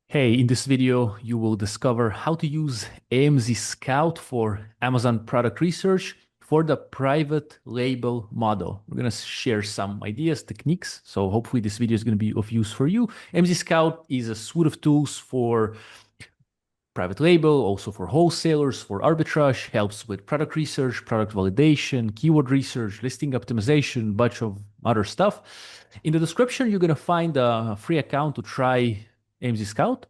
Hey, in this video, you will discover how to use AMZScout for Amazon product research for the private label model. We're going to share some ideas, techniques. So hopefully this video is going to be of use for you. AMZScout is a suite of tools for private label, also for wholesalers, for arbitrage, helps with product research, product validation, keyword research, listing optimization, bunch of other stuff. In the description, you're going to find a free account to try AMZScout,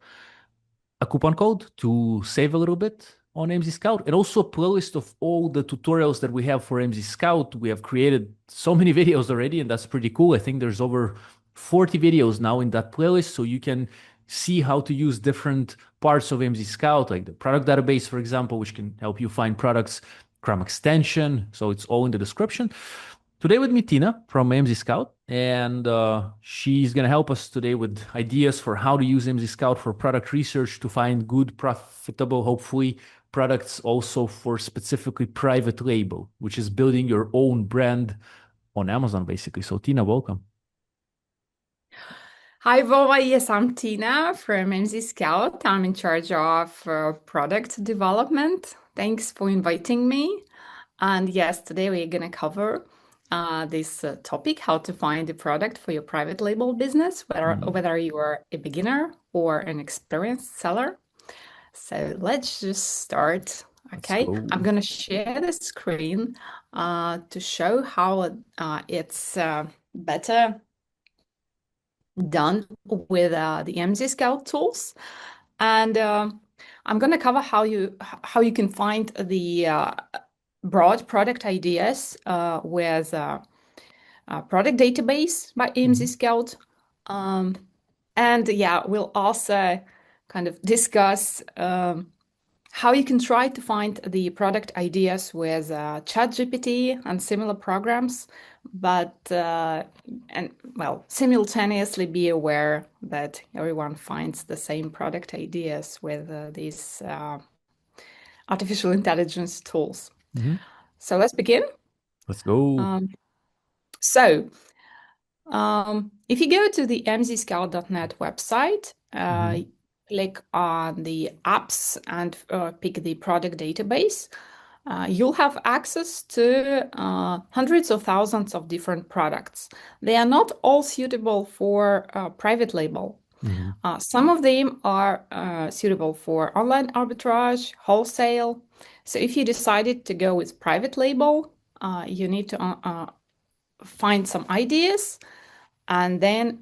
a coupon code to save a little bit on AMZScout, and also a playlist of all the tutorials that we have for AMZScout. We have created so many videos already, and that's pretty cool. I think there's over 40 videos now in that playlist, so you can see how to use different parts of AMZScout, like the product database, for example, which can help you find products, Chrome extension. So it's all in the description. Today with me, Tina from AMZScout, and she's going to help us today with ideas for how to use AMZScout for product research to find good, profitable, hopefully, products also for specifically private label, which is building your own brand on Amazon, basically. So Tina, welcome. Hi, Vova. Yes, I'm Tina from AMZScout. I'm in charge of product development. Thanks for inviting me. And yes, today we're going to cover this topic, how to find a product for your private label business, whether you are a beginner or an experienced seller. So let's just start. Let's Okay, go. I'm going to share the screen to show how it's better done with the AMZScout tools, and I'm going to cover how you can find the broad product ideas with product database by Mhm. AMZScout, and yeah, we'll also kind of discuss how you can try to find the product ideas with ChatGPT and similar programs, but and well, simultaneously be aware that everyone finds the same product ideas with these artificial intelligence tools. Mhm. So let's begin. Let's go. Um, so if you go to the mzscout.net website, Mhm. click on the apps and pick the product database, you'll have access to hundreds of thousands of different products. They are not all suitable for private label. Mhm. Some of them are suitable for online arbitrage, wholesale. So if you decided to go with private label, you need to find some ideas and then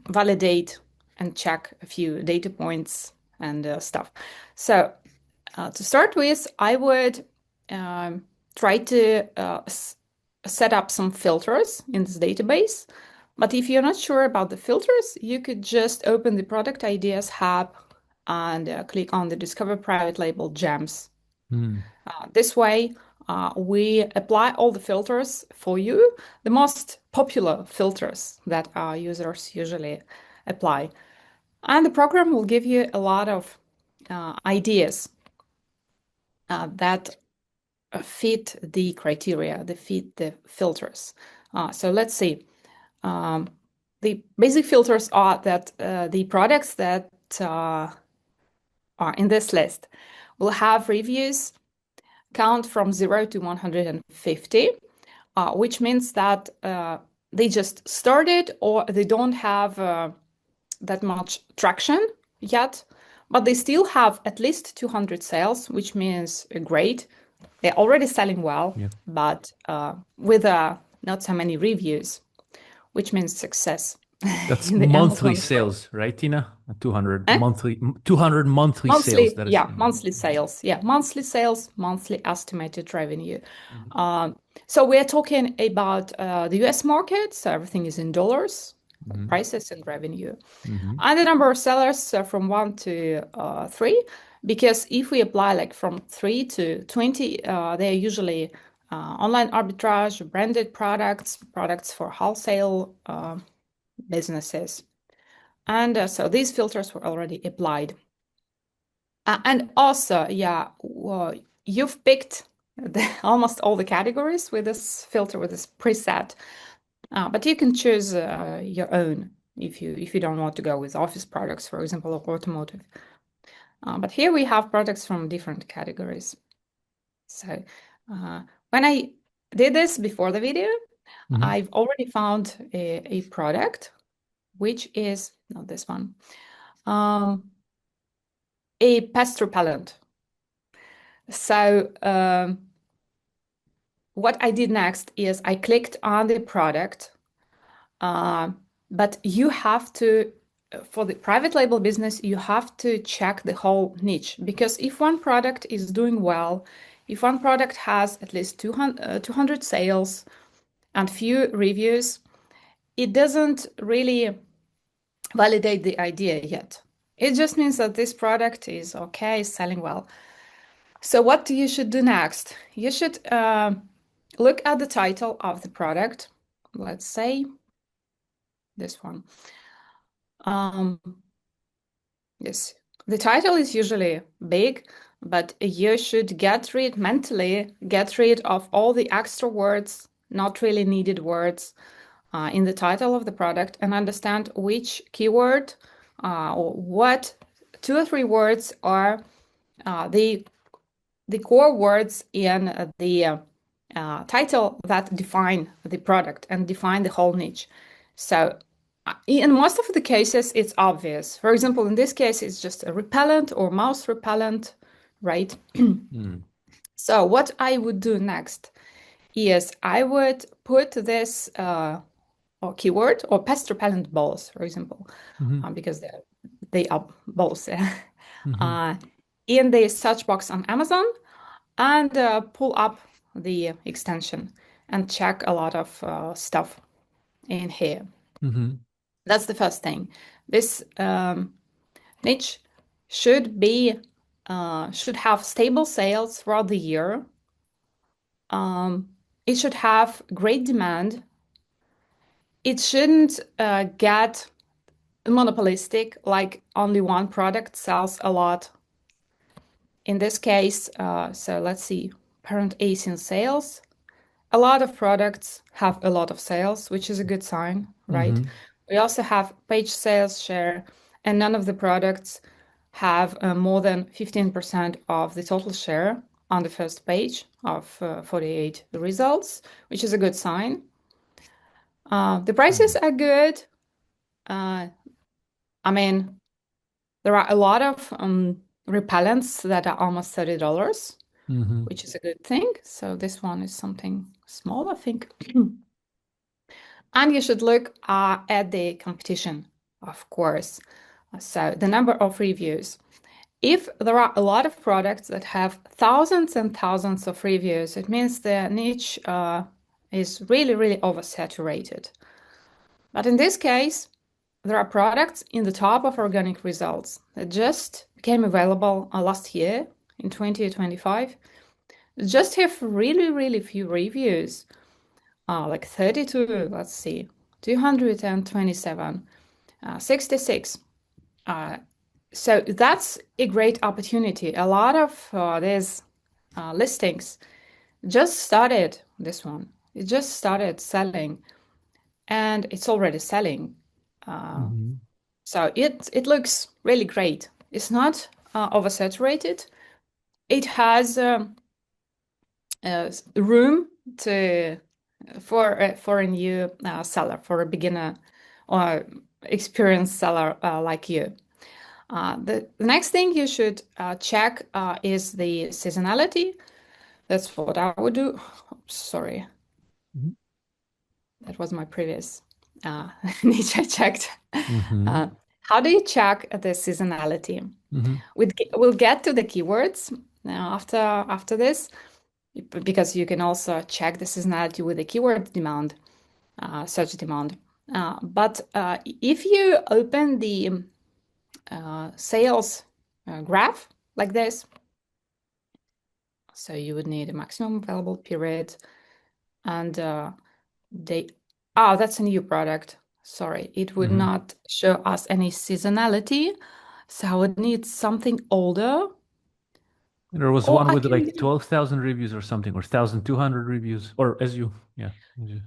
validate and check a few data points and stuff. So to start with, I would try to set up some filters in this database. But if you're not sure about the filters, you could just open the product ideas hub and click on the Discover Private Label Gems. Mhm. This way, we apply all the filters for you, the most popular filters that our users usually apply. And the program will give you a lot of ideas that fit the criteria, that fit the filters. So let's see. Um, the basic filters are that the products that are in this list will have reviews count from 0 to 150, which means that they just started or they don't have that much traction yet, but they still have at least 200 sales, which means great. They're already selling well, Yeah. but with not so many reviews, which means success That's in the monthly Amazon world. sales, right, Tina? 200 Eh? monthly, 200 monthly sales. Monthly, That is. yeah, monthly sales. Yeah, monthly sales, monthly estimated revenue. Mhm. Um, so we're talking about the US market, so everything is in dollars, Mhm. prices and revenue. Mhm. And the number of sellers from 1 to 3, because if we apply like from 3 to 20, they're usually online arbitrage, branded products, products for wholesale businesses. And so these filters were already applied. And also, yeah, well, you've picked almost all the categories with this filter, with this preset, but you can choose your own. if you don't want to go with office products, for example, or automotive. But here we have products from different categories. So when I did this before the video, I've already found a product, which is not this one, a pest repellent. So what I did next is I clicked on the product, but you have to, for the private label business, you have to check the whole niche, because if one product is doing well, if one product has at least 200 sales and few reviews, it doesn't really validate the idea yet. It just means that this product is okay, selling well. So what you should do next? You should look at the title of the product. Let's say this one. Yes, the title is usually big, but you should mentally get rid of all the extra words, not really needed words in the title of the product, and understand which keyword or what 2 or 3 words are the core words in the title that define the product and define the whole niche. So in most of the cases, it's obvious. For example, in this case, it's just a repellent or mouse repellent, right? So what I would do next is I would put this or keyword or pest repellent balls, for example, because they are balls in the search box on Amazon, and pull up the extension and check a lot of stuff in here. That's the first thing. This niche should have stable sales throughout the year. It should have great demand. It shouldn't get monopolistic, like only one product sells a lot. In this case, so let's see, parent ASIN sales. A lot of products have a lot of sales, which is a good sign, right? We also have page sales share, and none of the products have more than 15% of the total share on the first page of 48 results, which is a good sign. The prices are good. I mean, there are a lot of repellents that are almost $30, which is a good thing. So this one is something small, I think. And you should look at the competition, of course. So the number of reviews. If there are a lot of products that have thousands and thousands of reviews, it means the niche is really, really oversaturated. But in this case, there are products in the top of organic results that just became available last year in 2025. Just have really, really few reviews, like 32, let's see, 227, 66. So that's a great opportunity. A lot of these listings just started, this one, it just started selling, and it's already selling. So it looks really great. It's not oversaturated. It has room for a new seller, for a beginner or experienced seller like you. The next thing you should check is the seasonality. That's what I would do. Sorry. That was my previous niche I checked. How do you check the seasonality? We'll get to the keywords after this, because you can also check the seasonality with the keyword demand, search demand. But if you open the sales graph like this, so you would need a maximum available period, and that's a new product. Sorry, it would not show us any seasonality, so I would need something older. There was Or one I with can like do, 12,000 reviews or something, or 1,200 reviews, or as you, yeah,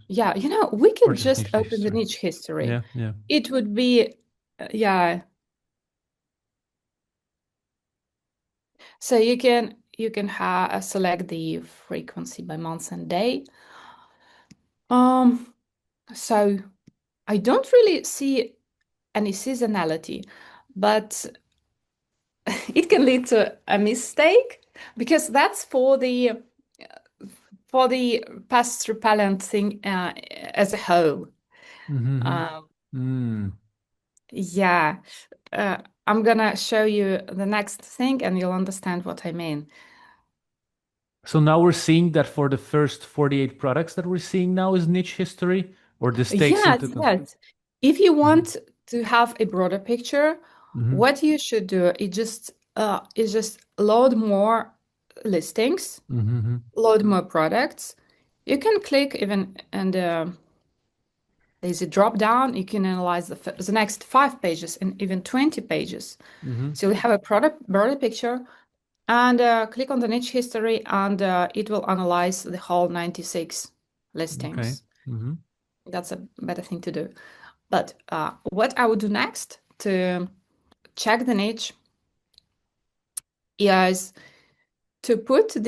yeah, we or can just just niche open the history. niche history. Yeah, yeah. It would be, yeah. So you can select the frequency by month and day. Um, so I don't really see any seasonality, but it can lead to a mistake because that's for the pest repellent thing as a whole. Mm-hmm. Um, Mm. yeah, I'm gonna show you the next thing and you'll understand what I mean. So now we're seeing that for the first 48 products that we're seeing now is niche history, or this takes Yes, into yes. If you mm-hmm. want to have a broader picture, Mm-hmm. what you should do is just load more listings, Mm-hmm. load more products. You can click even and there's a drop down. You can analyze the next 5 pages and even 20 pages. Mm-hmm. So you have a product broader picture and click on the niche history and it will analyze the whole 96 Okay. listings. Mm-hmm. That's a better thing to do. But what I would do next to check the niche is to put uh,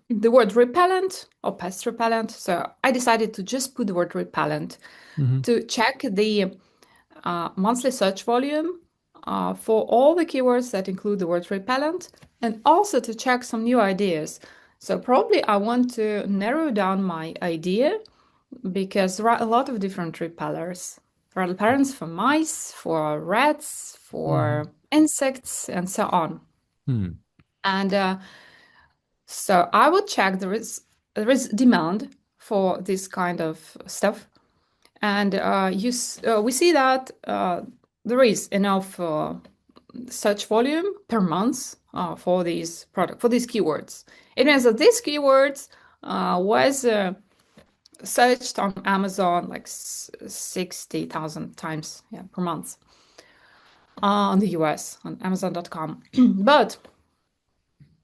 the word repellent or pest repellent. So I decided to just put the word repellent Mm-hmm. to check the monthly search volume for all the keywords that include the word repellent and also to check some new ideas. So probably I want to narrow down my idea because there are a lot of different repellers. There are repellents for mice, for rats, Mm-hmm. for insects, and so on. Mm-hmm. And so I would check there is demand for this kind of stuff, and we see that there is enough search volume per month for these keywords. It means that these keywords was searched on Amazon like 60,000 times, yeah, per month on the US on Amazon.com. But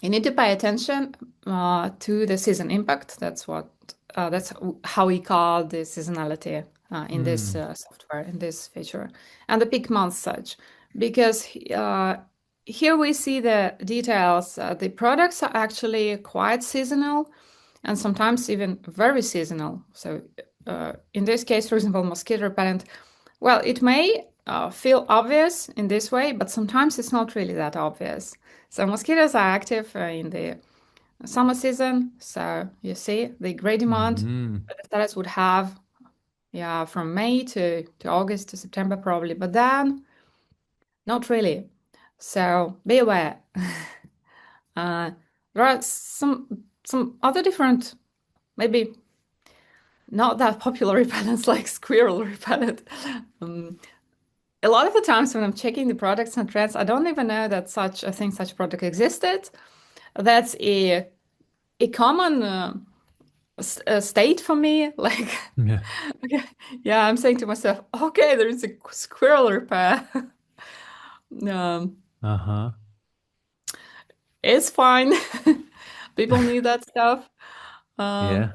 you need to pay attention to the season impact. That's how we call the seasonality in this software, in this feature, and the peak month search, because here we see the details. The products are actually quite seasonal, and sometimes even very seasonal. So, in this case, for example, mosquito repellent. Well, it may feel obvious in this way, but sometimes it's not really that obvious. So mosquitoes are active in the summer season. So you see the great demand Mm-hmm. that the sellers would have, yeah, from May to August to September probably, but then not really. So be aware. There are some other different, maybe not that popular repellents like squirrel repellent. A lot of the times when I'm checking the products and trends, I don't even know that such product existed. That's a common state for me. Like, Yeah. okay, yeah, I'm saying to myself, okay, there is a squirrel repair. um, Uh-huh. it's fine. People need that stuff. Um, Yeah.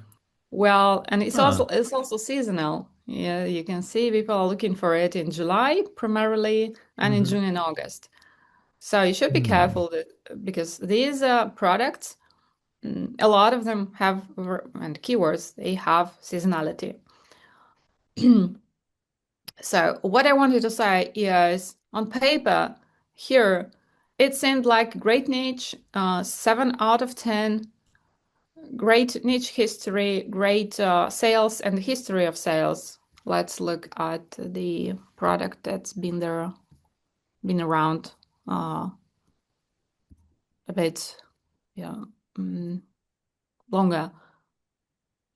well, and it's also Huh. it's also seasonal. Yeah, you can see people are looking for it in July primarily and in Mm-hmm. June and August. So you should be Hmm. careful because these products, a lot of them have, and keywords, they have seasonality. So what I wanted to say is on paper here, it seemed like great niche, 7 out of 10, great niche history, great sales and history of sales. Let's look at the product that's been around uh, a bit, yeah, longer.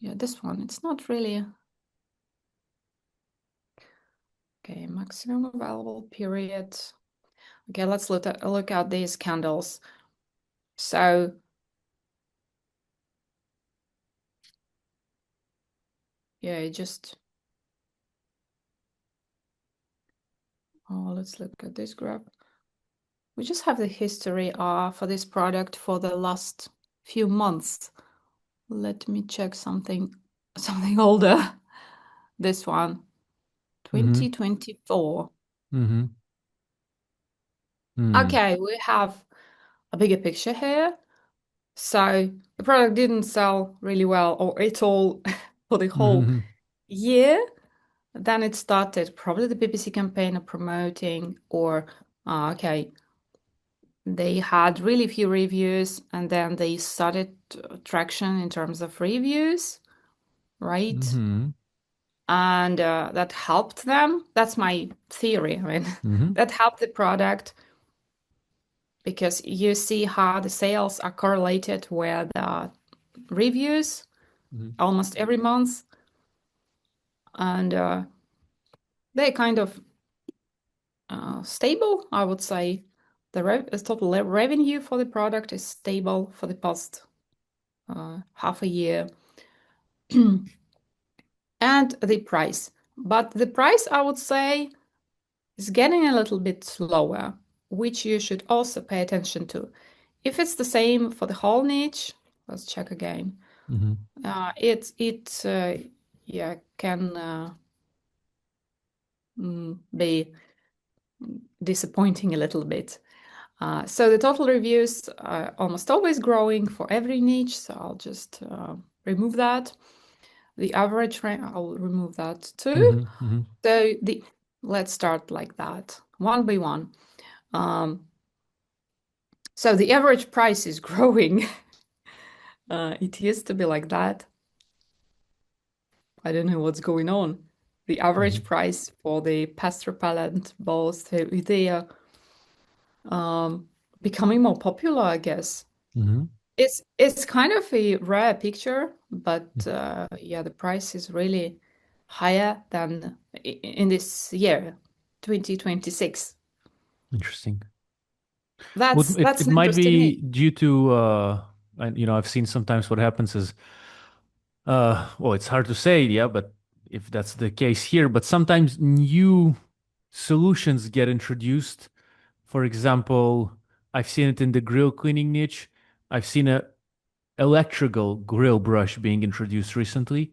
Yeah, this one, it's not really. Okay, maximum available period. Okay, let's look at these candles. So yeah, let's look at this graph. We just have the history for this product for the last few months. Let me check something older. This one, Mm-hmm. 2024. Mm-hmm. Okay, we have a bigger picture here. So the product didn't sell really well or at all for the whole Mm-hmm. year. Then it started probably the BBC campaign of promoting, or okay, they had really few reviews and then they started traction in terms of reviews, right? Mm-hmm. And that helped them. That's my theory. I mean, Mm-hmm. that helped the product because you see how the sales are correlated with reviews Mm-hmm. almost every month, and they kind of stable, I would say. The total revenue for the product is stable for the past half a year. And the price. But the price, I would say, is getting a little bit lower, which you should also pay attention to. If it's the same for the whole niche, let's check again. Mm-hmm. Yeah, can be disappointing a little bit. So the total reviews are almost always growing for every niche, so I'll just remove that. The average rank, I'll remove that too. Mm-hmm. So let's start like that, one by one. So the average price is growing. It used to be like that. I don't know what's going on. The Mm-hmm. average price for the pest repellent balls, they are becoming more popular, I guess. Mm-hmm. It's kind of a rare picture, but yeah, the price is really higher than in this year, 2026. Interesting. Well, it That's might news to me. be due to and, I've seen sometimes what happens is well, it's hard to say, yeah, but if that's the case here, but sometimes new solutions get introduced. For example, I've seen it in the grill cleaning niche. I've seen a electrical grill brush being introduced recently,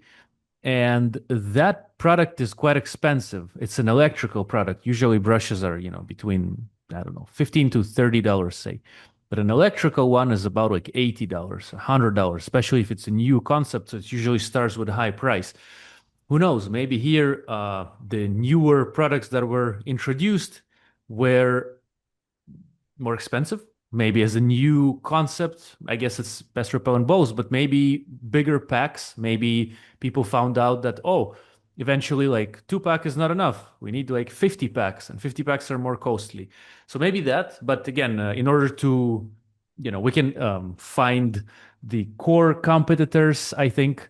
and that product is quite expensive. It's an electrical product. Usually brushes are, between, I don't know, 15 to $30, say. But an electrical one is about like $80, $100, especially if it's a new concept. So it usually starts with a high price. Who knows? Maybe here, the newer products that were introduced were more expensive. Maybe as a new concept, I guess it's pest repellent balls, but maybe bigger packs. Maybe people found out that, oh, eventually like 2 pack is not enough. We need like 50 packs, and 50 packs are more costly. So maybe that. But again, in order to, we can find the core competitors, I think,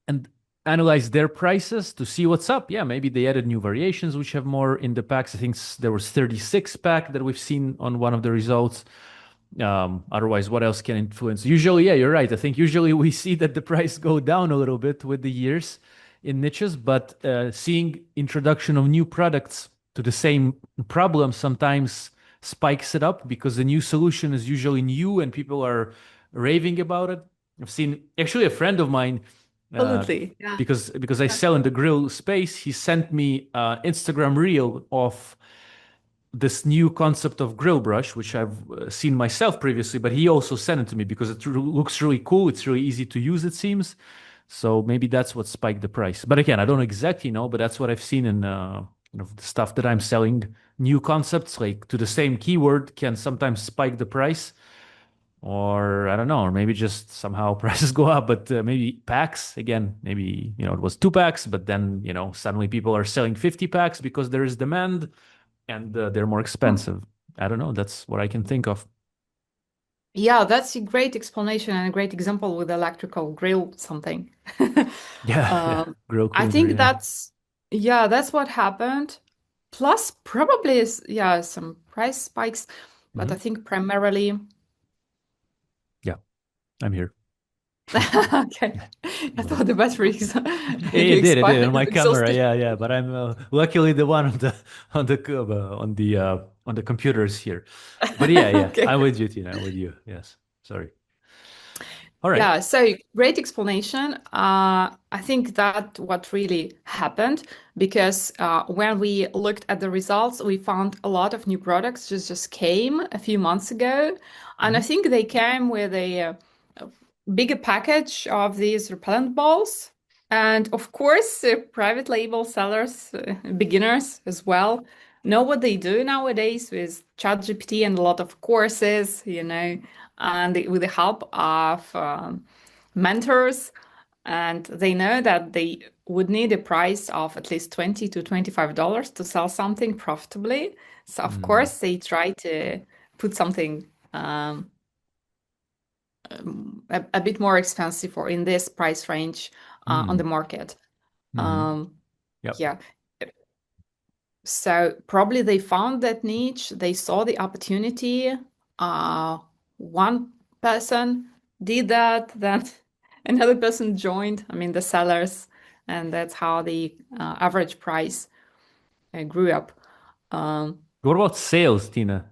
and analyze their prices to see what's up. Yeah, maybe they added new variations which have more in the packs. I think there was 36 pack that we've seen on one of the results. Otherwise, what else can influence? Usually, yeah, you're right. I think usually we see that the price go down a little bit with the years in niches, but seeing introduction of new products to the same problem sometimes spikes it up because the new solution is usually new and people are raving about it. I've seen actually a friend of mine, uh, Absolutely. Yeah. because I sell in the grill space, he sent me Instagram reel of this new concept of grill brush, which I've seen myself previously, but he also sent it to me because it looks really cool. It's really easy to use, it seems. So maybe that's what spiked the price. But again, I don't exactly know, but that's what I've seen in the stuff that I'm selling. New concepts like to the same keyword can sometimes spike the price, or I don't know, or maybe just somehow prices go up. But maybe packs again, maybe it was 2 packs, but then suddenly people are selling 50 packs because there is demand and they're more expensive. I don't know. That's what I can think of. Yeah, that's a great explanation and a great example with electrical grill something. Yeah, yeah. Um, Grill I cleaner. think Yeah. that's what happened. Plus, probably yeah, some price spikes, but I Hmm. think primarily Yeah, I'm here. Okay. I But thought the batteries maybe it did on expired, my camera. exhausted. Yeah, yeah. But I'm luckily the one on the computers here. But yeah, yeah. Okay. I'm with you, Tina. I'm with you. Yes. Sorry. All right. Yeah, so great explanation. I think that what really happened because when we looked at the results, we found a lot of new products just came a few months ago, and I Hmm. think they came with a bigger package of these repellent balls, and of course, private label sellers, beginners as well, know what they do nowadays with ChatGPT and a lot of courses, and with the help of mentors, and they know that they would need a price of at least $20 to $25 to sell something profitably. So of Mm. course they try to put something a bit more expensive or in this price range on the Mm. market. Hmm. Um, Yep. yeah. So probably they found that niche, they saw the opportunity. One person did that, then another person joined, I mean, the sellers, and that's how the average price grew up. Um, What about sales, Tina?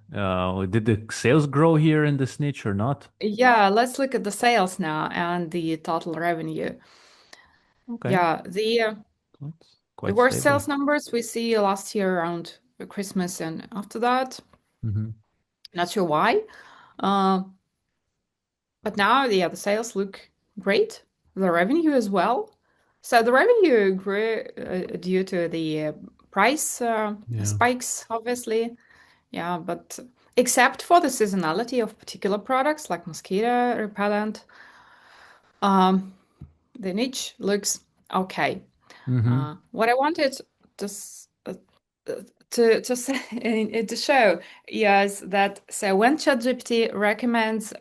Did the sales grow here in this niche or not? yeah, let's look at the sales now and the total revenue. Okay. Yeah, That's the quite worst stable. sales numbers we see last year around Christmas and after that. Hmm. Not sure why. Uh, But now, yeah, the sales look great. The revenue as well. So the revenue grew due to the price Yeah. spikes, obviously. Yeah, but except for the seasonality of particular products like mosquito repellent, um, the niche looks okay. Hmm. What I wanted to to say to show is that so when ChatGPT recommends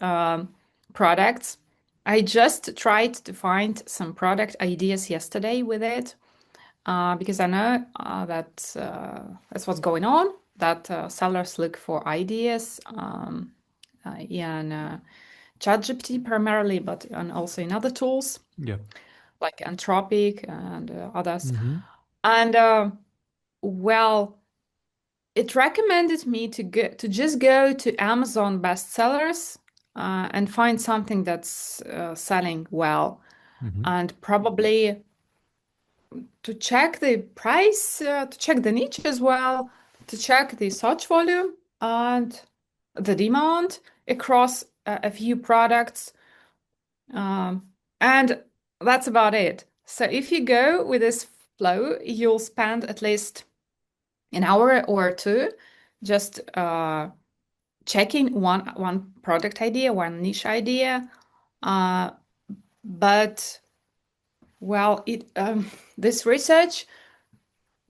products, I just tried to find some product ideas yesterday with it because I know that's what's going on. That sellers look for ideas in ChatGPT primarily, but and also in other tools Yeah. like Anthropic and others. Hmm. And well, it recommended me to just go to Amazon bestsellers and find something that's selling well, Hmm. and probably to check the price, to check the niche as well, to check the search volume and the demand across a few products, um, and that's about it. So if you go with this flow, you'll spend at least an hour or two just checking one product idea, one niche idea. Uh, but well, it this research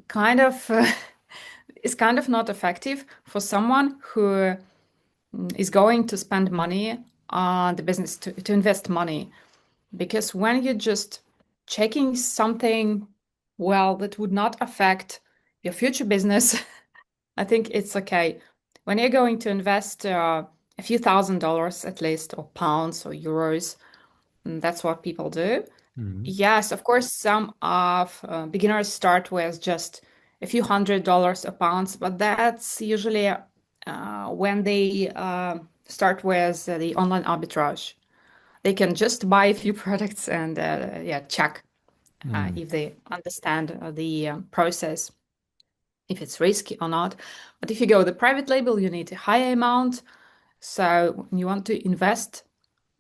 kind of is kind of not effective for someone who is going to spend money on the business to invest money, because when you're just checking something, well, that would not affect your future business, I think it's okay. When you're going to invest a few $1,000s at least, or pounds or euros, that's what people do. Hmm. Yes, of course, some of beginners start with just a few $100s or pounds, but that's usually when they start with the online arbitrage. They can just buy a few products and yeah, check Mm. if they understand the process, if it's risky or not. But if you go the private label, you need a higher amount. So when you want to invest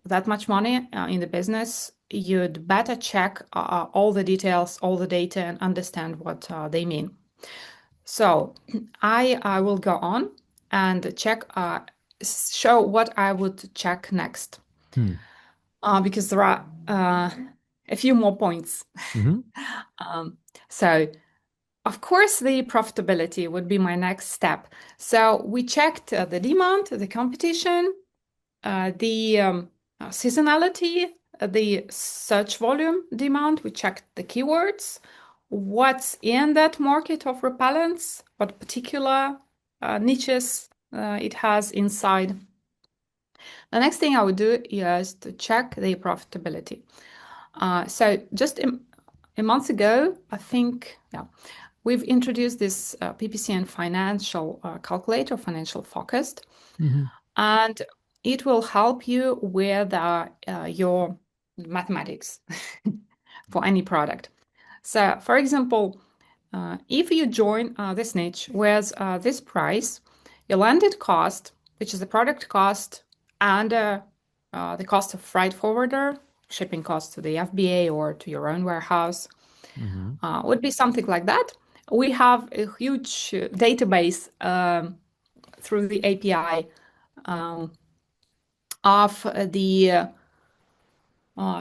that much money in the business, you'd better check all the details, all the data, and understand what they mean. So I will go on and check, show what I would check next, Hmm. because there are a few more points. Hmm. So of course, the profitability would be my next step. So we checked the demand, the competition, the seasonality, the search volume demand. We checked the keywords, what's in that market of repellents, what particular niches it has inside. The next thing I would do is to check the profitability. So just a month ago, I think, yeah, we've introduced this PPC and financial calculator, financial focused, Mhm. and it will help you with your mathematics for any product. So, for example, if you join this niche with this price, your landed cost, which is the product cost and the cost of freight forwarder, shipping cost to the FBA or to your own warehouse, Mhm. would be something like that. We have a huge database through the API of the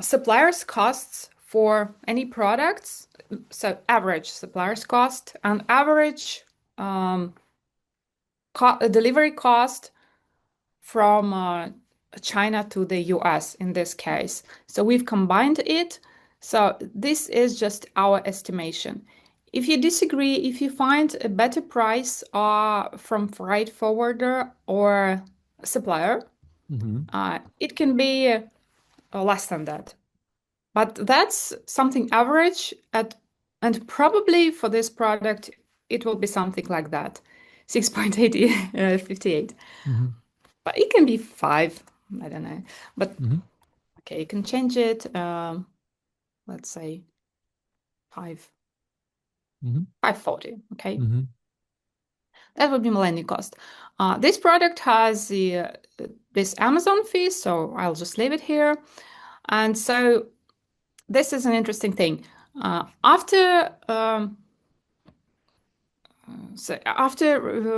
suppliers' costs for any products. So average suppliers' cost and average delivery cost from China to the US in this case. So we've combined it. So this is just our estimation. If you disagree, if you find a better price from freight forwarder or supplier, Mhm. it can be less than that. But that's something average and probably for this product, it will be something like that, 6.858. Mhm. But it can be 5, I don't know. But Mhm. okay, you can change it. Let's say 5, Mhm. 540, okay? Mhm. That would be my landing cost. This product has this Amazon fee, so I'll just leave it here. And so this is an interesting thing. After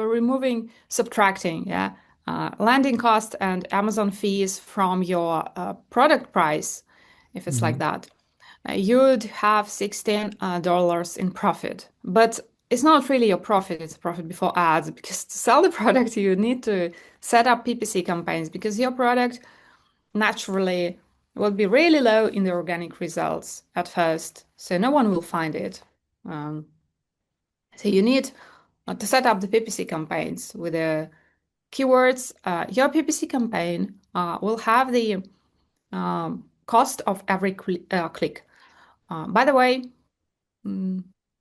removing, subtracting, yeah, landing cost and Amazon fees from your product price, if it's like Mhm. that, you'd have $16 in profit. But it's not really your profit, it's profit before ads, because to sell the product, you need to set up PPC campaigns because your product naturally will be really low in the organic results at first. So no one will find it. Um, so you need to set up the PPC campaigns with the keywords. Your PPC campaign will have the cost of every click. By the way,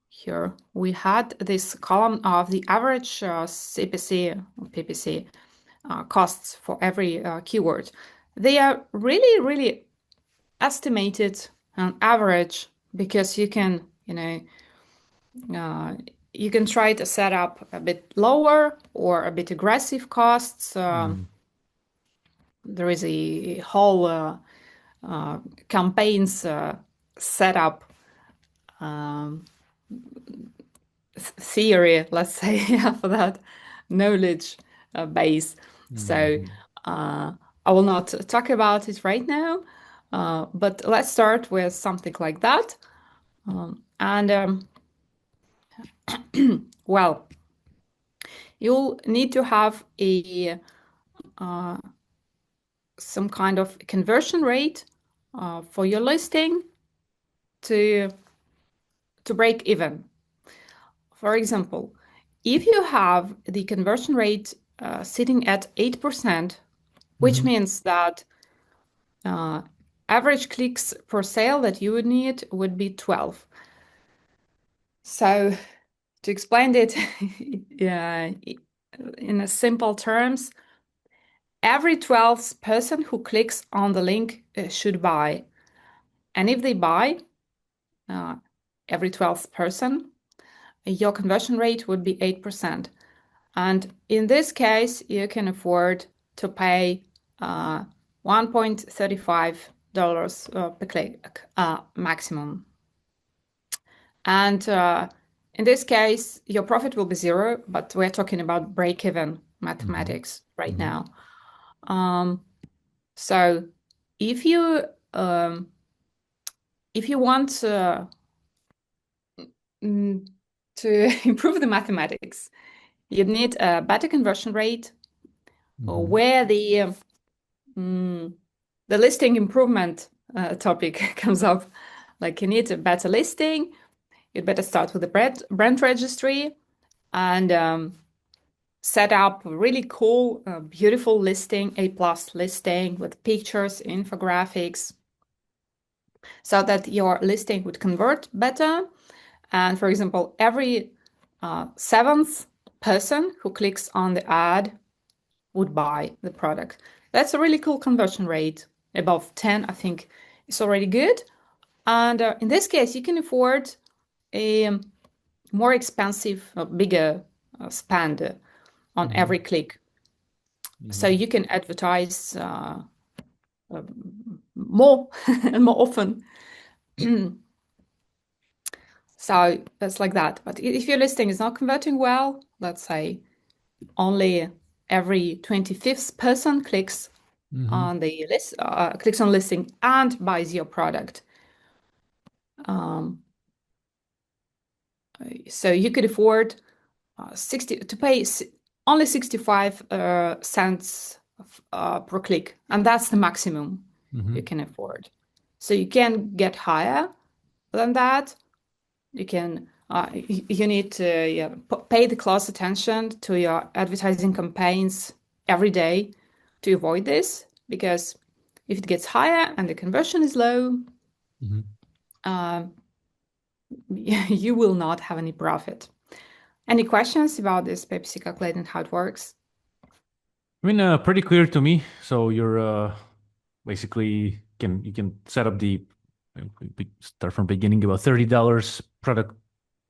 here we had this column of the average CPC, PPC costs for every keyword. They are really, really estimated on average because uh, you can try to set up a bit lower or a bit aggressive costs. Mhm. There is a whole campaigns setup theory, let's say, yeah, for that knowledge base. So Mhm. I will not talk about it right now, but let's start with something like that. And well, you'll need to have a some kind of conversion rate for your listing to break even. For example, if you have the conversion rate sitting at 8%, which Mhm. means that uh, average clicks per sale that you would need would be 12. So to explain it in a simple terms, every 12th person who clicks on the link should buy. And if they buy, uh, every 12th person, your conversion rate would be 8%. And in this case, you can afford to pay $1.35 per click maximum. And in this case, your profit will be zero, but we're talking about break-even Mhm. mathematics right Mhm. now. Um, so if you um, if you want mm, to improve the mathematics, you need a better conversion rate Mhm. where the listing improvement topic comes up. Like you need a better listing, you'd better start with the brand registry and set up a really cool, beautiful listing, A+ listing with pictures, infographics, so that your listing would convert better. And for example, every seventh person who clicks on the ad would buy the product. That's a really cool conversion rate. Above 10, I think it's already good. And in this case, you can afford a more expensive, bigger spend on every click. So you can advertise more and more often. So that's like that. But if your listing is not converting well, let's say only every 25th person clicks on the list, clicks on listing and buys your product. So you could afford 60 to pay only 65 cents per click, and that's the maximum you can afford. So you can get higher than that. You can you need to pay the close attention to your advertising campaigns every day to avoid this, because if it gets higher and the conversion is low, you will not have any profit. Any questions about this PPC calculator and how it works? I mean, pretty clear to me. So you're basically you can set up we start from beginning about $30 product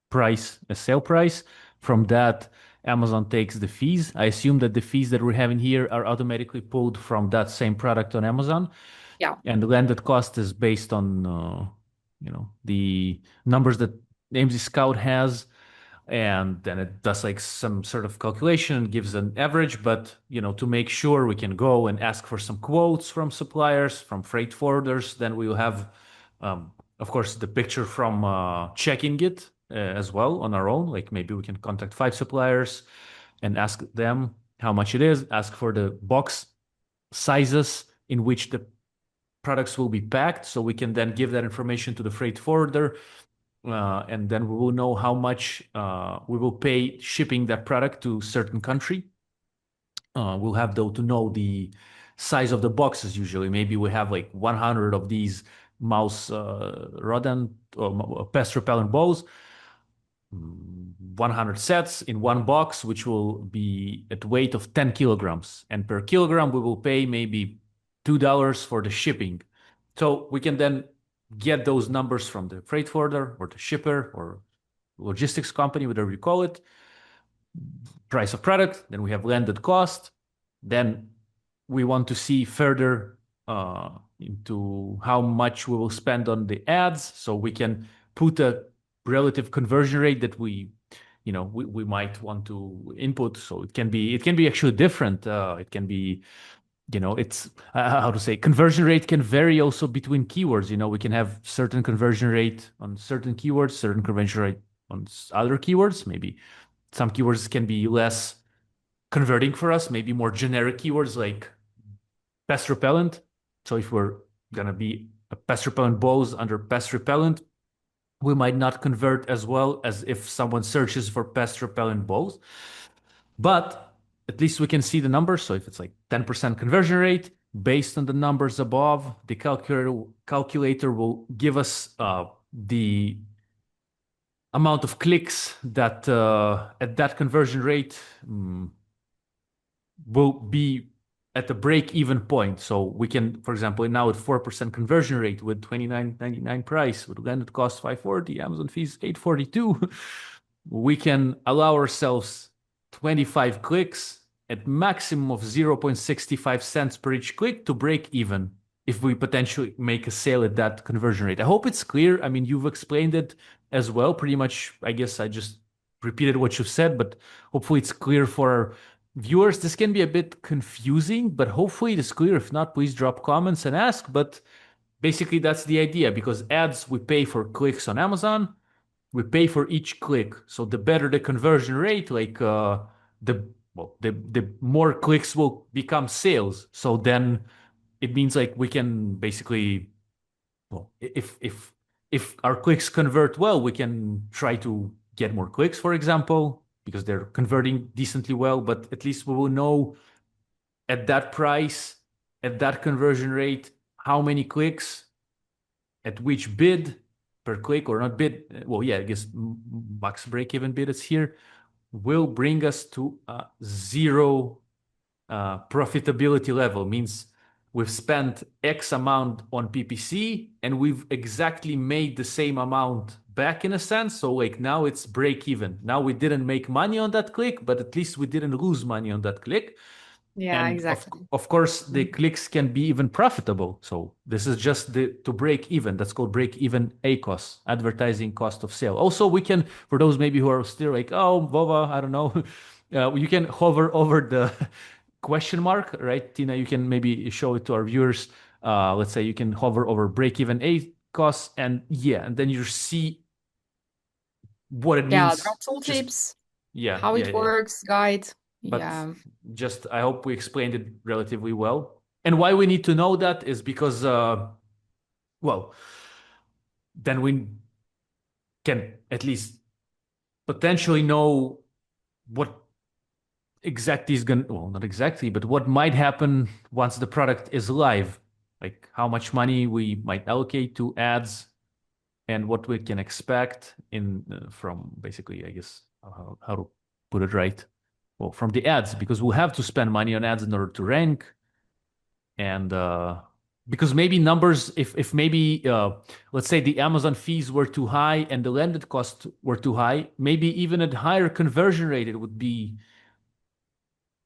price, a sale price. From that, Amazon takes the fees. I assume that the fees that we're having here are automatically pulled from that same product on Amazon. Yeah. And the landed cost is based on the numbers that AMZScout has, and then it does like some sort of calculation, gives an average. But to make sure, we can go and ask for some quotes from suppliers, from freight forwarders. Then we will have, of course, the picture from checking it as well on our own. Like maybe we can contact 5 suppliers and ask them how much it is, ask for the box sizes in which the products will be packed, so we can then give that information to the freight forwarder, and then we will know how much we will pay shipping that product to a certain country. We'll have though to know the size of the boxes. Usually, maybe we have like 100 of these mouse rodent or pest repellent balls, 100 sets in one box, which will be at weight of 10 kilograms. And per kilogram, we will pay maybe $2 for the shipping. So we can then get those numbers from the freight forwarder or the shipper or logistics company, whatever you call it. Price of product, then we have landed cost. Then we want to see further into how much we will spend on the ads, so we can put a relative conversion rate that we might want to input. So it can be actually different. It can be, it's how to say, conversion rate can vary also between keywords. We can have certain conversion rate on certain keywords, certain conversion rate on other keywords. Maybe some keywords can be less converting for us, maybe more generic keywords like pest repellent. So if we're gonna be a pest repellent balls under pest repellent, we might not convert as well as if someone searches for pest repellent balls. But at least we can see the numbers. So if it's like 10% conversion rate, based on the numbers above, the calculator will give us the amount of clicks that at that conversion rate will be at the break-even point. So we can, for example, now at 4% conversion rate with $29.99 price, with landed cost $540, Amazon fees $842, we can allow ourselves 25 clicks at maximum of 0.65 cents per each click to break even if we potentially make a sale at that conversion rate. I hope it's clear. I mean, you've explained it as well, pretty much. I guess I just repeated what you've said, but hopefully it's clear for our viewers. This can be a bit confusing, but hopefully it is clear. If not, please drop comments and ask. But basically, that's the idea, because ads, we pay for clicks on Amazon. We pay for each click. So the better the conversion rate, like the more clicks will become sales. So then it means like we can basically, well, if our clicks convert well, we can try to get more clicks, for example. because they're converting decently well, but at least we will know at that price, at that conversion rate, how many clicks, at which bid per click, or not bid, well, yeah, I guess max break-even bid is here, will bring us to a zero profitability level. Means we've spent X amount on PPC and we've exactly made the same amount back in a sense. So like now it's break even. Now we didn't make money on that click, but at least we didn't lose money on that click. Yeah, And exactly. of course, the clicks can be even profitable. So this is just to break even. That's called break even ACOS, advertising cost of sale. Also, we can, for those maybe who are still like, oh, Vova, I don't know, you can hover over the question mark, right? Tina, you can maybe show it to our viewers. Let's say you can hover over break even ACOS, and yeah, and then you see what it Yeah, there are means. Just tooltips, yeah, how yeah, it yeah. works, guide. But Yeah. just I hope we explained it relatively well. And why we need to know that is because, well, then we can at least potentially know what exactly is going to, well, not exactly, but what might happen once the product is live. Like how much money we might allocate to ads and what we can expect in from basically, I guess, how to put it right. Well, from the ads, because we'll have to spend money on ads in order to rank. And because maybe numbers, if maybe let's say the Amazon fees were too high and the landed costs were too high, maybe even at higher conversion rate, it would be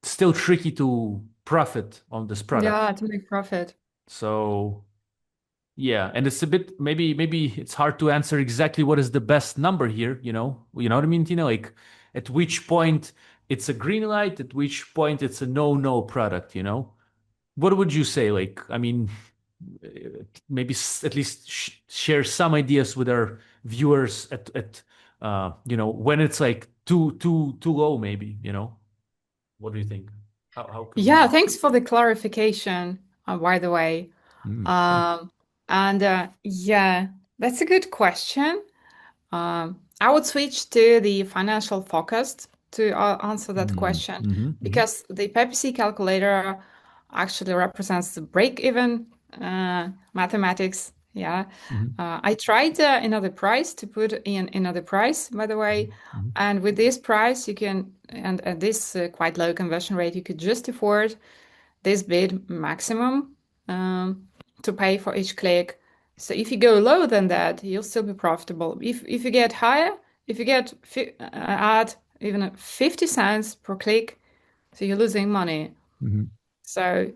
still tricky to profit on this product. Yeah, to make profit. So yeah, and it's a bit maybe it's hard to answer exactly what is the best number here, you know what I mean, Tina? Like at which point it's a green light, at which point it's a no product, you know? What would you say? Like, I mean, maybe at least share some ideas with our viewers at when it's like too low, maybe, what do you think? How can Yeah, we? thanks for the clarification, by the way. Sure. And yeah, that's a good question. I would switch to the financial focused to answer that question Mm-hmm. because the PPC calculator actually represents the break-even mathematics. Yeah. Mm-hmm. I tried another price to put in another price, by the way. Mm-hmm. And with this price, you can, and at this quite low conversion rate, you could just afford this bid maximum to pay for each click. So if you go lower than that, you'll still be profitable. If you get higher, if you get add even 50 cents per click, so you're losing money. Mm-hmm. So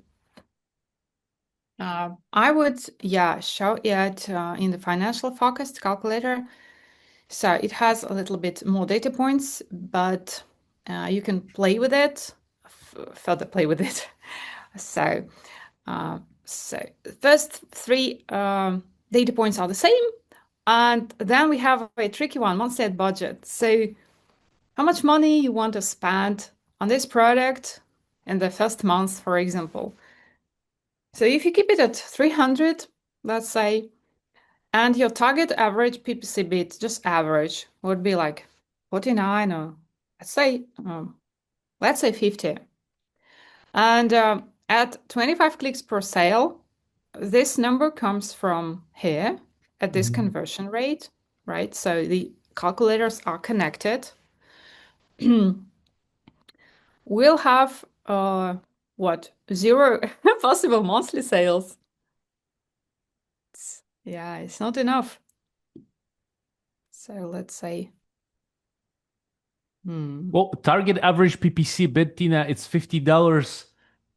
I would, yeah, show it in the financial focused calculator. So it has a little bit more data points, but you can play with it, further play with it. So so the first three data points are the same. And then we have a tricky one, month-set budget. So how much money you want to spend on this product in the first month, for example. So if you keep it at 300, let's say, and your target average PPC bid, just average, would be like 49 or let's say 50. And at 25 clicks per sale, this number comes from here at this Mm-hmm. conversion rate, right? So the calculators are connected. We'll have what? Zero possible monthly sales. Yeah, it's not enough. So let's say, Well, target average PPC bid, Tina, it's $50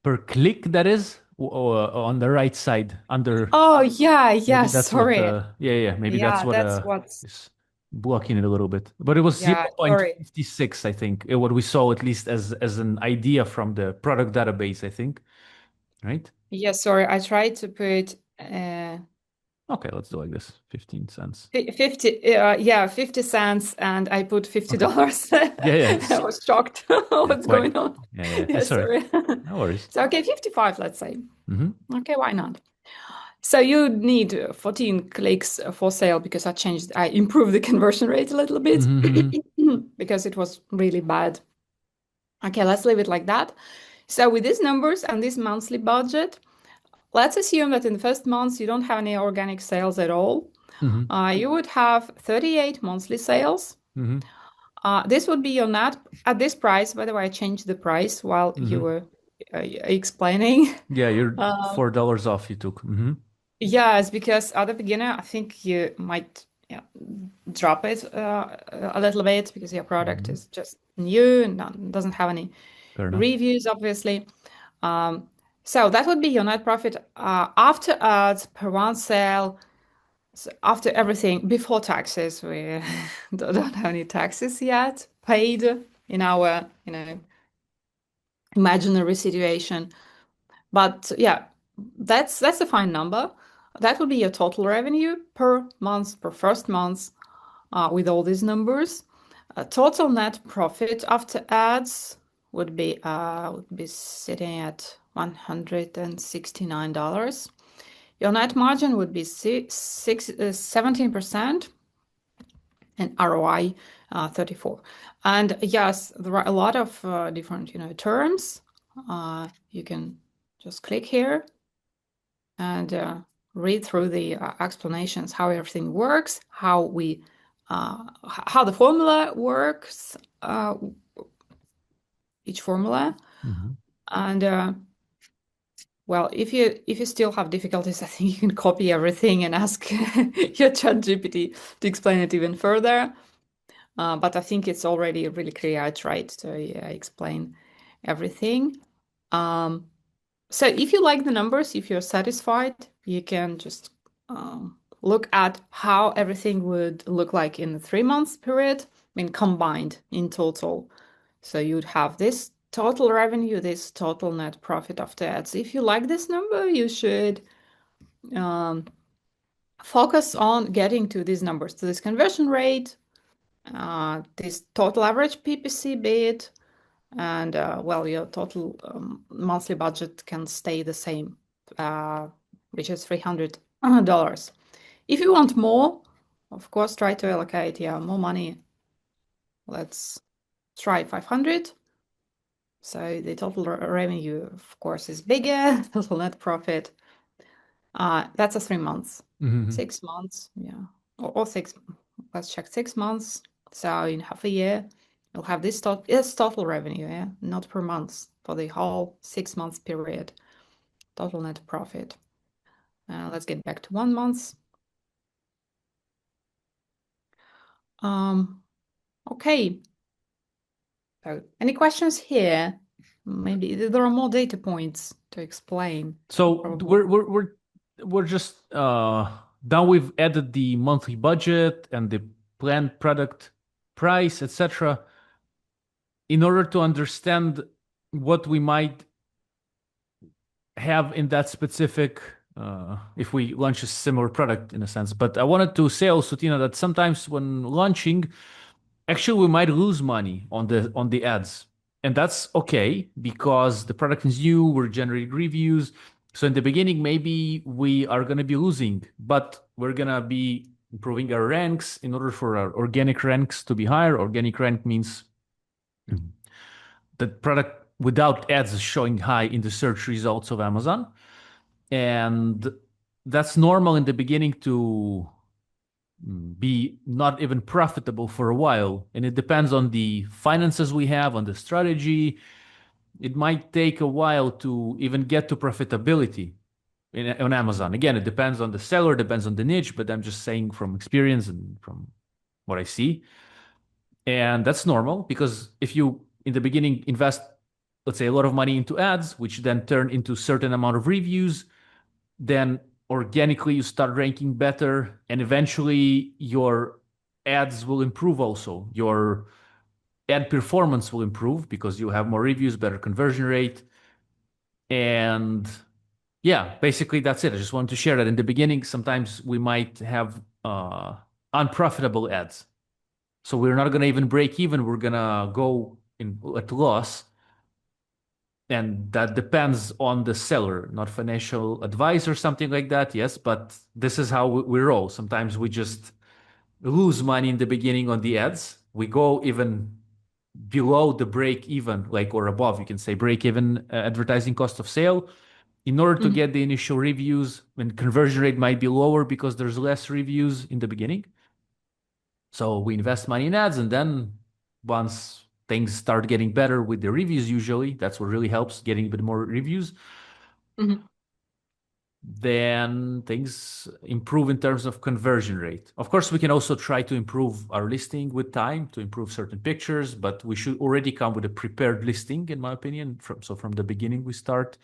per click, that is, on the right side under. oh yeah, yeah, Maybe that's what, sorry. yeah, maybe that's Yeah, what that's what's, is blocking it a little bit. But it was yeah, sorry. 0.56, I think, what we saw at least as an idea from the product database, I think, right? Yeah, sorry. I tried to put Okay, let's do like this, 15 cents. 50, yeah, 50 cents, and I put Okay. $50. Yeah, I was shocked. yeah, What's quite. going on? Yeah, Yeah, it's all right. sorry. No worries. So, okay, 55, let's say. Mm-hmm. Okay, why not? So you need 14 clicks for sale because I improved the conversion rate a little bit Mm-hmm. because it was really bad. Okay, let's leave it like that. So with these numbers and this monthly budget, let's assume that in the first months you don't have any organic sales at all. Mm-hmm. You would have 38 monthly sales. Mm-hmm. This would be your net at this price. By the way, I changed the price while you Mm-hmm. were explaining. Yeah, you're Uh, $4 off you took. Mm-hmm. yes, because at the beginner, I think you might yeah, drop it a little bit because your product Mm-hmm. is just new and doesn't have any Fair enough. reviews, obviously. Um, so that would be your net profit after ads per one sale. So after everything, before taxes, we don't have any taxes yet paid in our, imaginary situation. But yeah, that's a fine number. That would be your total revenue per month, per first month, with all these numbers. Total net profit after ads would be sitting at $169. Your net margin would be 17% and ROI 34. And yes, there are a lot of different terms. You can just click here and read through the explanations how everything works, how the formula works, each formula, Mm-hmm. and well, if you still have difficulties, I think you can copy everything and ask your ChatGPT to explain it even further. But I think it's already really clear, right? So yeah, I explain everything. Um, So if you like the numbers, if you're satisfied, you can just look at how everything would look like in the 3 months period, I mean, combined in total. So you'd have this total revenue, this total net profit after ads. If you like this number, you should um, focus on getting to these numbers, to this conversion rate, this total average PPC bid, and well, your total monthly budget can stay the same, which is $300. If you want more, of course, try to allocate more money. Let's try 500. So the total revenue, of course, is bigger. Total net profit. That's a 3 months. Mm-hmm. 6 months, yeah, or six. Let's check 6 months. So in half a year, you'll have this total revenue, yeah, not per month for the whole 6 months period. Total net profit. Let's get back to 1 month. Okay. So any questions here? Maybe there are more data points to explain. So Probably. we're just now we've added the monthly budget and the planned product price, etc. In order to understand what we might have in that specific if we launch a similar product in a sense. But I wanted to say also, Tina, that sometimes when launching, actually we might lose money on the ads. And that's okay because the product is new, we're generating reviews. So in the beginning, maybe we are gonna be losing, but we're gonna be improving our ranks in order for our organic ranks to be higher. Organic rank means the product without ads is showing high in the search results of Amazon. And that's normal in the beginning to be not even profitable for a while. And it depends on the finances we have, on the strategy. It might take a while to even get to profitability on Amazon. Again, it depends on the seller, depends on the niche, but I'm just saying from experience and from what I see. And that's normal because if you in the beginning invest, let's say, a lot of money into ads, which then turn into certain amount of reviews, then organically you start ranking better and eventually your ads will improve also. Your ad performance will improve because you have more reviews, better conversion rate. And yeah, basically that's it. I just wanted to share that in the beginning. Sometimes we might have unprofitable ads. So we're not going to even break even. We're going to go in at loss. And that depends on the seller, not financial advice or something like that. Yes, but this is how we roll. Sometimes we just lose money in the beginning on the ads. We go even below the break even, like, or above, you can say break even advertising cost of sale in order to Mhm. get the initial reviews. And conversion rate might be lower because there's less reviews in the beginning. So we invest money in ads, and then once things start getting better with the reviews, usually that's what really helps, getting a bit more reviews, Mhm. then things improve in terms of conversion rate. Of course, we can also try to improve our listing with time to improve certain pictures, but we should already come with a prepared listing, in my opinion. So from the beginning, we start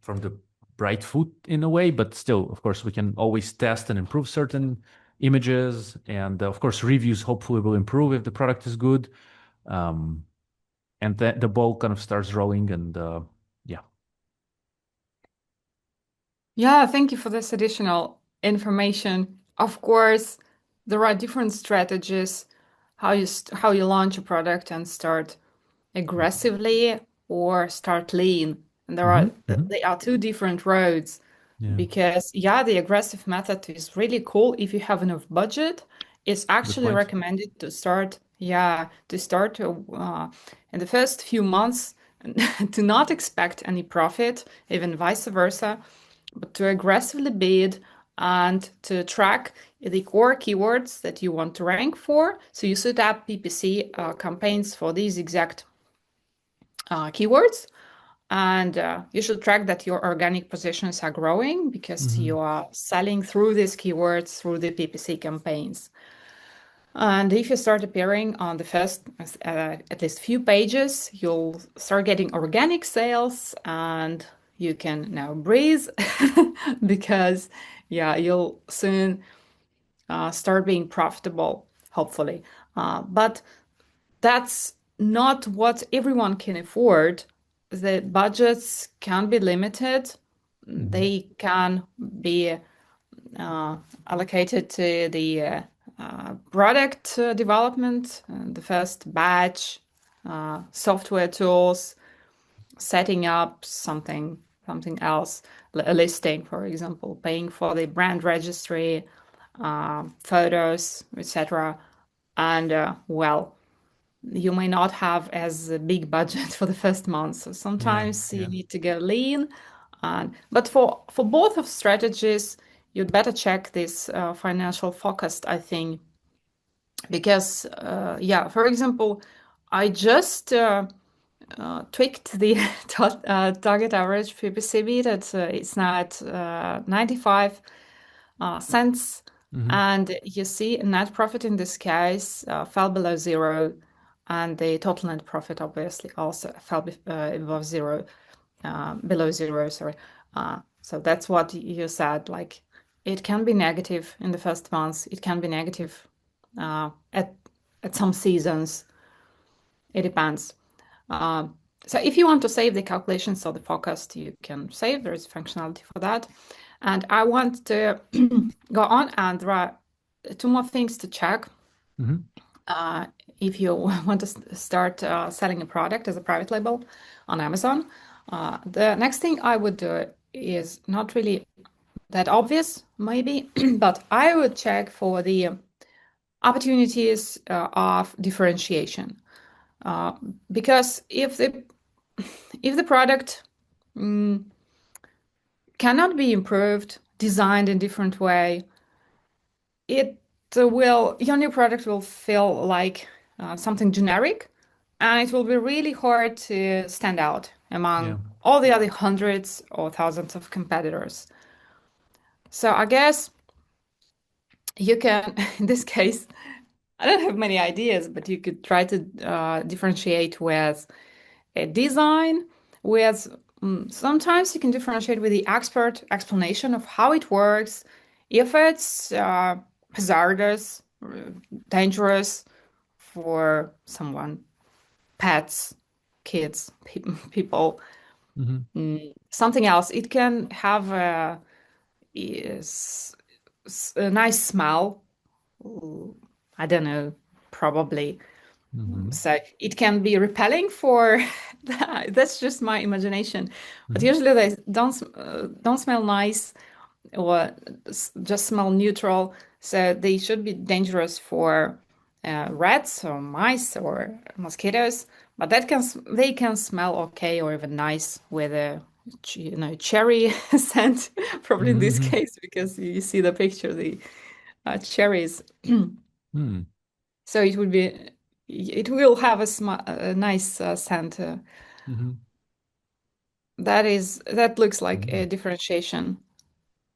from the bright foot in a way, but still, of course, we can always test and improve certain images. And of course, reviews hopefully will improve if the product is good. Um, and the ball kind of starts rolling. And yeah. Yeah, thank you for this additional information. Of course, there are different strategies how you launch a product and start aggressively or start lean. And Hmm. they are two different roads Yeah. because yeah, the aggressive method is really cool if you have enough budget. It's Good actually point. recommended to start, yeah, to start in the first few months to not expect any profit, even vice versa, but to aggressively bid and to track the core keywords that you want to rank for. So you set up PPC campaigns for these exact keywords. And you should track that your organic positions are growing because Hmm. you are selling through these keywords through the PPC campaigns. And if you start appearing on the first, at least few pages, you'll start getting organic sales and you can now breathe because, yeah, you'll soon start being profitable, hopefully. But that's not what everyone can afford. The budgets can be limited. Hmm. They can be allocated to the product development, the first batch, software tools, setting up something else, a listing, for example, paying for the brand registry, photos, etc. And well, you may not have as a big budget for the first month. So Yeah. sometimes you Yeah. need to go lean. But for both of strategies, you'd better check this financial focused, I think, because yeah, for example, I just tweaked the target average PPC bid. It's now at 95 cents. Hmm. And you see net profit in this case fell below zero. And the total net profit obviously also fell above zero, below zero, sorry. So that's what you said. Like it can be negative in the first months. It can be negative uh, at at some seasons. It depends. Uh, so if you want to save the calculations of the forecast, you can save. There is functionality for that. And I want to go on, and there are two more things to check. Hmm. Uh, if you want to start selling a product as a private label on Amazon, the next thing I would do is not really that obvious, maybe, but I would check for the opportunities of differentiation. Because if the product cannot be improved, designed in different way, it will your new product will feel like something generic, and it will be really hard to stand out Yeah. among all the other hundreds or thousands of competitors. So I guess you can, in this case, I don't have many ideas, but you could try to differentiate with a design, with sometimes you can differentiate with the expert explanation of how it works, if it's hazardous, dangerous for someone, pets, kids, people, Hmm. something else. It can have is a nice smell. I don't know, probably. Mm-hmm. So it can be repelling for that's just my imagination. But Mm-hmm. usually they don't smell nice or just smell neutral. So they should be dangerous for rats or mice or mosquitoes. But they can smell okay or even nice with a cherry scent. Probably in this Mm-hmm. case because you see the picture, the cherries. Mm-hmm. So it will have a nice scent. Mm-hmm. That looks like Mm-hmm. a differentiation.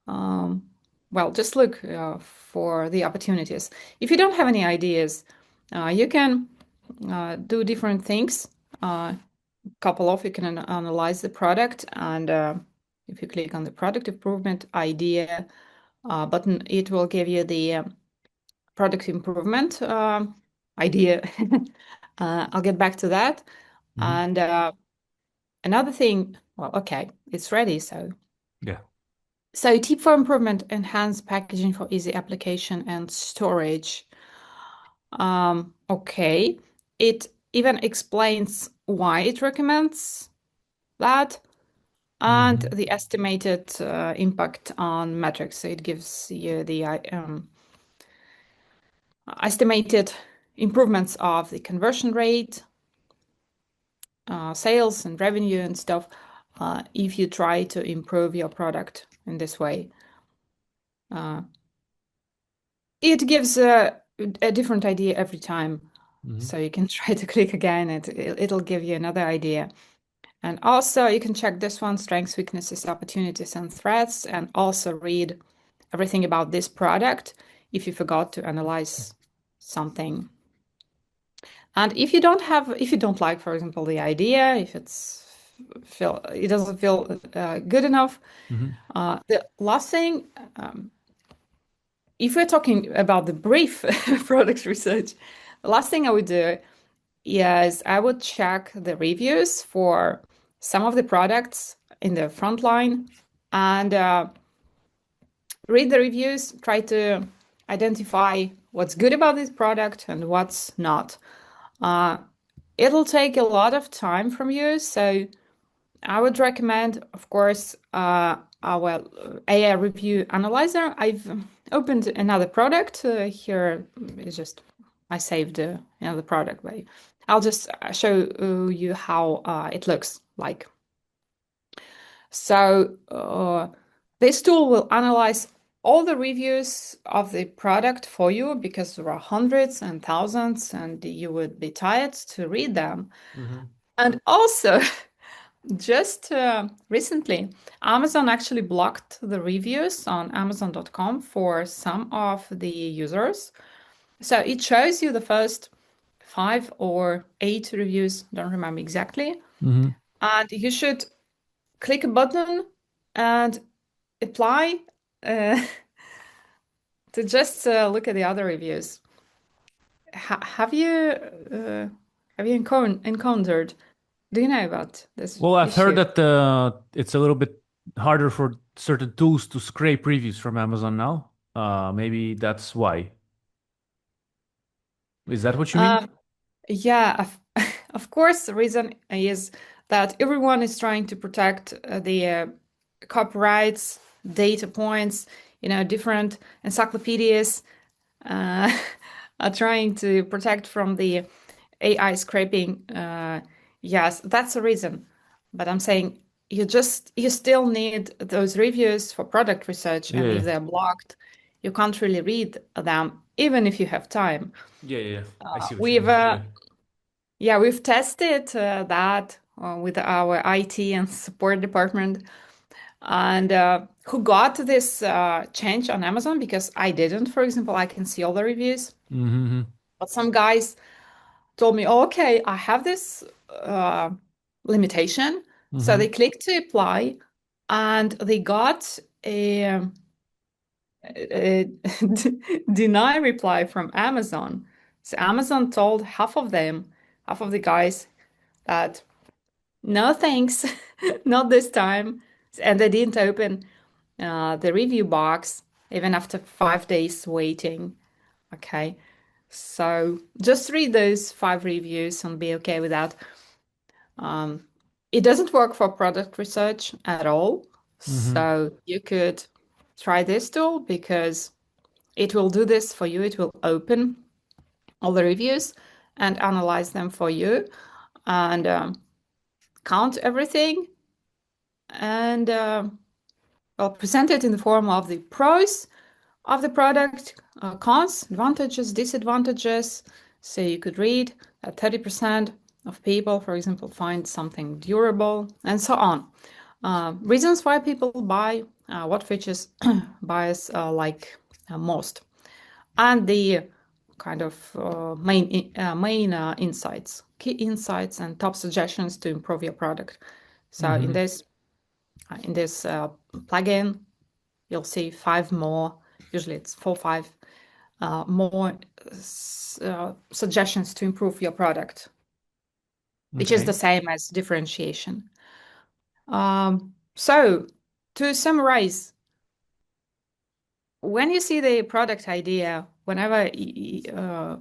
Um, well, just look for the opportunities. If you don't have any ideas, you can do different things. Couple of you can analyze the product, and if you click on the product improvement idea button, it will give you the product improvement idea. I'll get back to that. Mm-hmm. And another thing, well, okay, it's ready. Yeah. So tip for improvement, enhance packaging for easy application and storage. Okay, it even explains why it recommends that and Mm-hmm. the estimated impact on metrics. So it gives you the estimated improvements of the conversion rate, sales and revenue and stuff if you try to improve your product in this way. Uh, it gives a different idea every time. Mm-hmm. So you can try to click again, it'll give you another idea. And also you can check this one, strengths, weaknesses, opportunities, and threats, and also read everything about this product if you forgot to analyze something. And if you don't like, for example, the idea, if it doesn't feel good enough, Mm-hmm. the last thing, if we're talking about the brief product research, the last thing I would do is I would check the reviews for some of the products in the front line and read the reviews, try to identify what's good about this product and what's not. Uh, it'll take a lot of time from you, so I would recommend, of course, our AI review analyzer. I've opened another product here. It's just I saved another product, but I'll just show you how it looks like. So this tool will analyze all the reviews of the product for you because there are hundreds and thousands, and you would be tired to read them. Mm-hmm. And also, just recently, Amazon actually blocked the reviews on Amazon.com for some of the users. So it shows you the first 5 or 8 reviews, don't remember exactly. Mm-hmm. And you should click a button and apply uh, to just look at the other reviews. Have uh, you encountered? Do you know about this Well, I've heard issue? that it's a little bit harder for certain tools to scrape reviews from Amazon now. Maybe that's why. Is that what you mean? Um, yeah, of course, the reason is that everyone is trying to protect the copyrights, data points, different encyclopedias uh, are trying to protect from the AI scraping. Yes, that's the reason. But I'm saying you still need those reviews for product research, and if Yeah. they're blocked, you can't really read them, even if you have time. Yeah, yeah, yeah. I see what you We've mean. Yeah. Yeah, we've tested that with our IT and support department, and who got this change on Amazon because I didn't. For example, I can see all the reviews, Mm-hmm. but some guys told me, oh, "Okay, I have this limitation," so Mm-hmm. they clicked to apply, and they got a deny reply from Amazon. So Amazon told half of the guys that no thanks, not this time. And they didn't open the review box even after 5 days waiting. Okay. So just read those 5 reviews and be okay with that. It doesn't work for product research at all. Mm-hmm. So you could try this tool because it will do this for you. It will open all the reviews and analyze them for you and count everything and well, present it in the form of the pros of the product, cons, advantages, disadvantages. So you could read that 30% of people, for example, find something durable and so on. Reasons why people buy, what features buyers like most, and the kind of main insights, key insights, and top suggestions to improve your product. So in Mm-hmm. this plugin, you'll see 5 more. Usually it's 4, 5 more suggestions to improve your product, which is the Okay. same as differentiation. So to summarize, when you see the product idea, whenever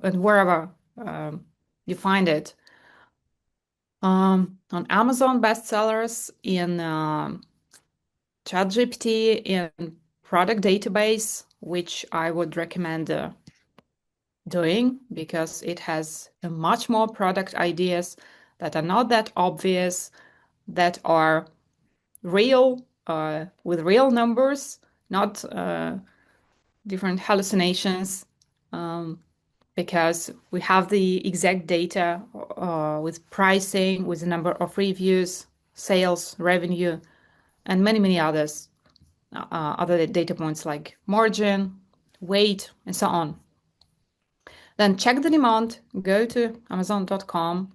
and wherever you find it, on Amazon bestsellers, in ChatGPT, in product database, which I would recommend doing because it has much more product ideas that are not that obvious, that are real, with real numbers, not different hallucinations, because we have the exact data with pricing, with the number of reviews, sales, revenue, and many, many others, other data points like margin, weight, and so on. Then check the demand, go to Amazon.com,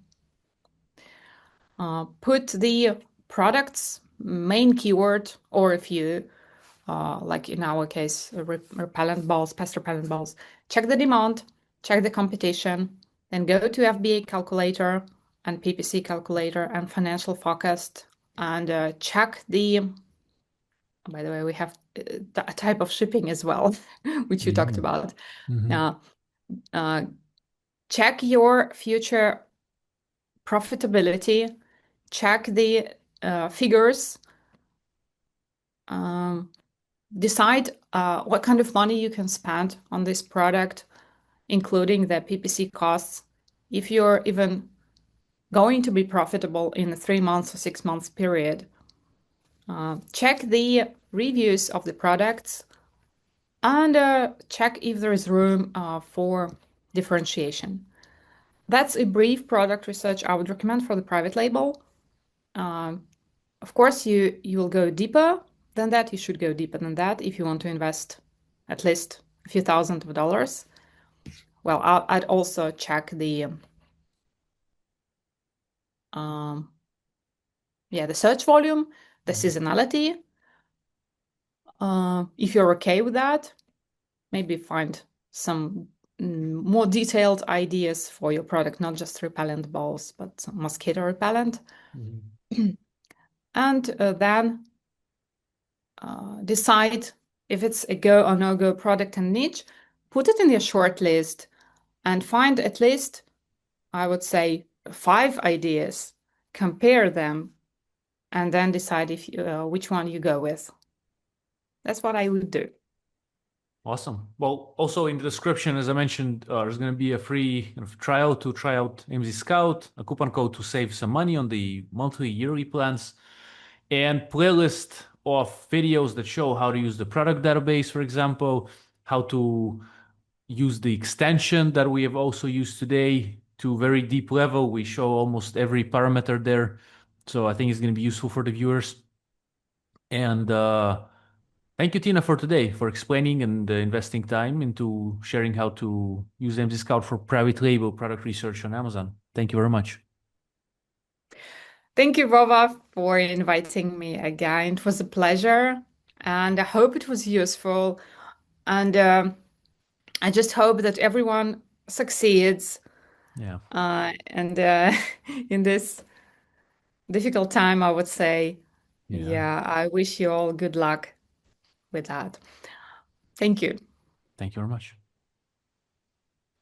put the product's main keyword or a few, like in our case, repellent balls, pest repellent balls. Check the demand, check the competition, then go to FBA calculator and PPC calculator and financial forecast and check the, by the way, we have a type of shipping as well, which you talked Yeah. about. Mm-hmm. Uh, uh, check your future profitability, check the figures, um, decide what kind of money you can spend on this product, including the PPC costs. If you're even going to be profitable in a 3 months or 6 months period, check the reviews of the products and check if there is room for differentiation. That's a brief product research I would recommend for the private label. Of course, you will go deeper than that. You should go deeper than that if you want to invest at least a few thousand of dollars. Well, I'd also check the um, the search volume, the seasonality. If you're okay with that, maybe find some more detailed ideas for your product, not just repellent balls, but some mosquito repellent. Mm-hmm. And then decide if it's a go or no go product and niche, put it in your short list and find at least, I would say, 5 ideas, compare them, and then decide if which one you go with. That's what I would do. Awesome. Well, also in the description, as I mentioned, there's going to be a free kind of trial to try out AMZScout, a coupon code to save some money on the monthly yearly plans, and playlist of videos that show how to use the product database, for example, how to use the extension that we have also used today to very deep level. We show almost every parameter there. So I think it's going to be useful for the viewers. And thank you, Tina, for today, for explaining and investing time into sharing how to use AMZScout for private label product research on Amazon. Thank you very much. Thank you, Vova, for inviting me again. It was a pleasure, and I hope it was useful. And I just hope that everyone succeeds. Yeah. And in this difficult time, I would say, Yeah. yeah, I wish you all good luck with that. Thank you. Thank you very much.